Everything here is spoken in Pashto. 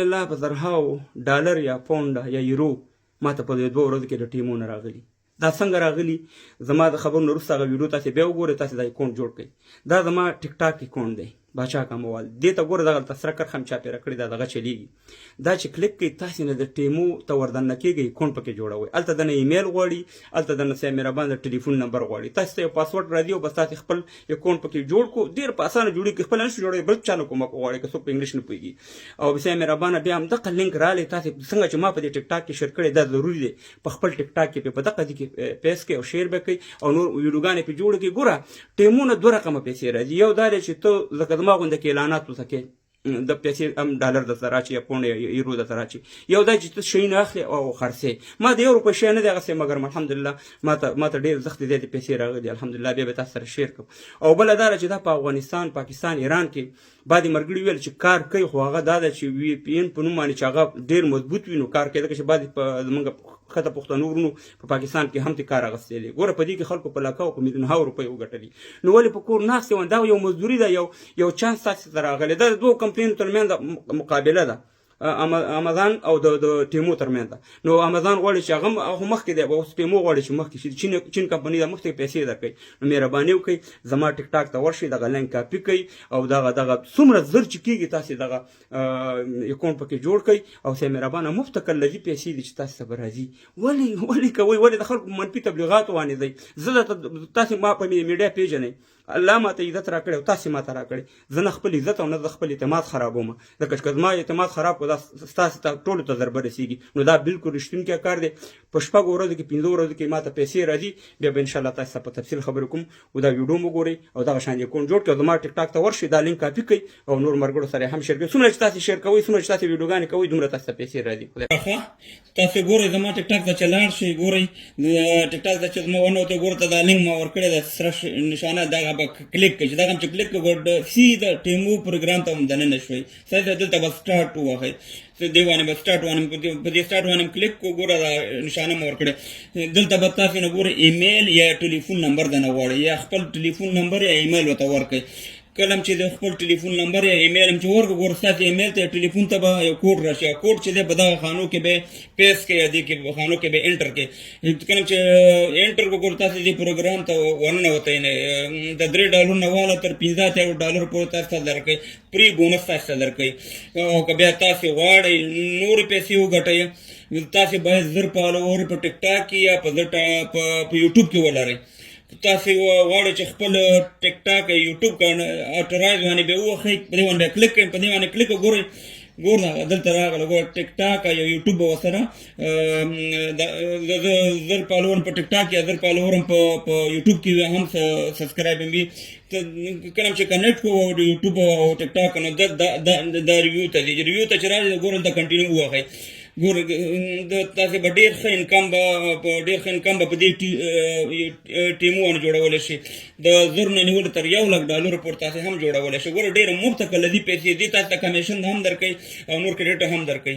الله په زرهاو ډالر یا پونډ یا یورو ماته په دې 2 ورځو کې د ټیمونه راغلي. دا څنګه راغلي؟ زما د خبرونو وروسته هغه ویډیو تاسې بیا وګورئ، تاسې دا اکاونټ جوړ کړئ. دا زما ټیک ټاک اکاونټ دی، باچا کاموال. دې ته ګوره دغلته سره کرښه مې چاپېره کړې ده، دغه چلیږي. دا چې کلیک کوئ تاسې نه د ټیمو ته وردننه کېږئ، اکاونټ پکې جوړوئ. هلته دنه ایمیل غواړي، هلته دنه سیه مهربان د ټلیفون نمبر غواړي. تاسې ته یو پاسورډ راځي او بس تاسې خپل اکاونټ پکې جوړ کړو. ډېر په اسانه جوړېږي، خپله نشو جوړوئ، بل چا نه کومک وغواړئ که څوک په انګلیش نه پوهېږي. او سیه مهربانه بیا همدغه لینک رالی، تاسې څنګه چې ما په دې ټیک ټاک کې شیر کړی دا ضروري دی په خپل ټیک ټاک کې په دغه دې کې پیسټ کړئ او شیر به کوئ او نور ویډیوګانې پې جوړې کړئ. ګوره ټیمونه 2 رقمه پیسې راځي. یو دا دی چې ته لکه زما غوندې کې اعلانات ورته کوې، د پیسې هم ډالر درته راچي یا پونډ یا یورو درته راچي. یو دا چې ته شیونه اخلې او خرڅې. ما د 1 روپۍ شی نه دی اخیستی، مګر الحمدلله ماته ډېر زښتې زیاتې پیسې راغلي الحمدلله. بیا به تاسو سره شیر کوم. او بله دا ده چې دا په افغانستان، پاکستان، ایران کې بعضې ملګري ویل چې کار کوي، خو هغه دا ده چې وی پی این په نوم باندې چې هغه ډېر مضبوط وي نو کار کوي. ځکه چې بعضې زمونږ ښځه پښتنو وروڼو په پاکستان کې هم ترې کار اخیستی دی. ګوره په دې کې خلکو په لاکاو په میلیونهاو روپۍ وګټلي. نو ولې په کور ناست یې؟ دا یو مزدوري ده، یو چانس تاسې ته راغلی. دا د 2 کمپنیو ترمنځ مقابله ده، امازان او د ټیمو ترمنځ ده. نو امازان غواړي چې هغه مخکې دی، اوس ټیمو غواړي چې مخکې شي. چین کمپنۍ ده، مخکې پیسې درکوي. نو مهرباني وکړئ زما ټیک ټاک ته ورشئ، دغه لینک کاپي کړئ او دغه څومره زر چې کېږي تاسې دغه اکاونټ پکې جوړ کړئ. او سیه مهربانه مفته کلجي پیسې دي چې تاسې ته به راځي. ولې کوئ؟ ولې د خلکو منفي تبلیغات وانیځئ؟ زه تاسې ما په میډیا پیژنئ، الله ماته عزت راکړی او تاسې ماته راکړی. زه نه خپل عزت او نه د خپل اعتماد خرابوم. ځکه چې زما اعتماد خراب کړو دا ستاسې ته ټولو ته ضربه رسېږي. نو دا بالکل رښتونکی کار دی. په 6 ورځو کې 5 ورځو کې ماته پیسې راځي. بیا به انشاءالله تاسې ته په تفصیل خبرې کوم او دا ویډیو مو ګورئ او دغه شان اکاونټ جوړ کړئ او زما ټیک ټاک ته ورشئ، دا لینک کاپي کړئ او نور ملګرو سره هم شیر کړئ. څومره چې تاسې شیر کوئ، څومره چې تاسې ویډیوګانې کوئ، دومره تاسې ته پیسې راځي. تاسې ګورئ زما ټیک ټاک ته چې لاړ شئ، ګورئ ټیک ټاک ته چې زما ونوتئ، ګورئ ته دا لینک ما ورکړی ده سره نشانه، دغه به کلیک کړئ. چې دغه هم چې کلیک کړو سیده ټیمو پروګرام ته هم دننه شوئ. سیده دلته به سټارټ ووهئ، دې باندې به سټارټ باندې په دې سټارټ باندې کلیک کړو. ګوره دا نشانه مو ورکړې، دلته به تاسو نه ګوره ایمیل یا ټلیفون نمبر دنه غواړئ، یا خپل ټلیفون نمبر یا ایمیل ورته ورکړئ. کله چې د خپل ټلیفون نمبر یا ایمیل هم چې ورکړو، ګوره ستاسې ایمیل ته یا ټلیفون ته به یو کوډ راشي. کوډ چې دی په دغه خانو کې به پیسټ کړئ یا دې کې خانو کې به انټر کړئ. کله چې انټر کړو، ګوره تاسې دې پروګرام ته ورننوتئ. د $3 نه واله تر $15 پورې تاسو ته درکوي، پري بونس تاسو ته درکوي. او که بیا تاسې غواړئ نورې پیسې وګټئ، تاسې باید 1000 فالوور په ټیک ټاک کې یا په یوټیوب کې ولرئ. تاسې غواړئ چې خپل ټیک ټاک یوټیوب اټرایز باندې به ووهئ، په دې باندې به کلیک کړئ، په دې باندې کلیک وګورئ. ګوره دلته راغله، ګوره ټیک ټاک یا یوټیوب به ورسره 1000 فالوور په ټیک ټاک یا 1000 فالوور په یوټیوب کې هم سبسکرایب هم وي. کله چې کنیکټ کوو یوټیوب او ټیک ټاک نو دا ریویو ته ځي. ریویو ته چې راځي ګوره دلته کنټینیو ووهئ. ګوره تاسې به ډېر ښه انکم به په دې ټیمو باندې جوړولی شي. د 1000 نه نیولې تر $1,00,000 پورې تاسې هم جوړولی شي. ګوره ډېره مفته کلدي پیسې دي، تاسې ته کمیشن هم درکوي او نور کریډټ هم درکوي.